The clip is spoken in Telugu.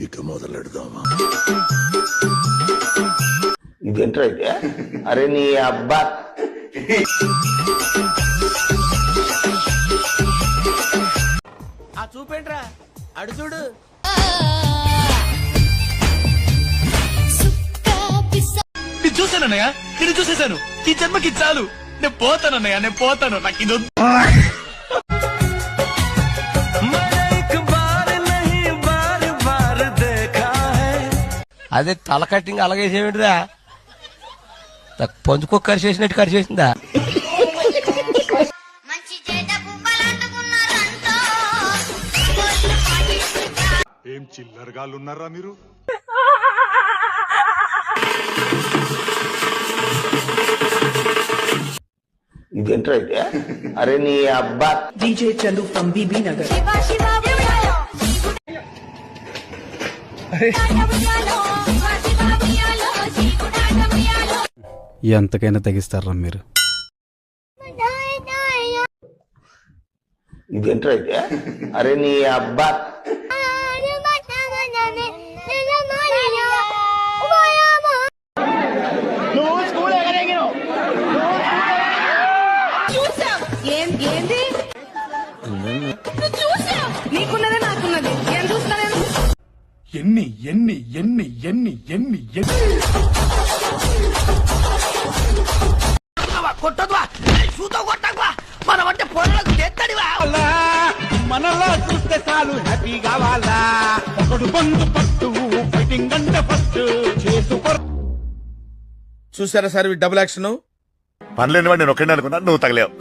ఇక మొదలెడదామా? ఇదేంట్రా అయితే? అరే నీ అబ్బా ఆ చూపేంట్రా అడు చూడు. నేను చూశానన్నయ్య, నేను చూసేశాను. ఈ జన్మకి చాలు. నేను పోతానన్నయ్య, నేను పోతాను. నాకు ఇది అదే తల కట్టింగ్ అలాగేసేమిటిరా? పంచుకో కరిచేసినట్టు కరిచేసిందా? ఏం చిల్లరగాళ్ళున్నారా మీరు? ఇదేంట్రా అయితే? అరే నీ అబ్బా DJ Chandu from BB Nagar. ఎంతకైనా తగ్గిస్తారా మీరు? ఇదేంట్రా అయితే? అరే నీ అబ్బా ఏంది నీకున్నదే నాకున్నది ఏం చూస్తా నేను? ఎన్ని ఎన్ని ఎన్ని ఎన్ని ఎన్ని ఎన్ని కొట్టదువా చూతో కొట్టకువా మనం అంటే పొరలకు తెత్తడివా. మనలా చూస్తే చాలు హ్యాపీ కావాలా. ఒకడు బంధు పట్టు ఫైటింగ్ అంటే ఫస్ట్ చేసుకో. చూసారా సార్ డబుల్ యాక్షన్? పనిలేని వాడు నేను ఒక్కడే అనుకున్నా, నువ్వు తగలేవు.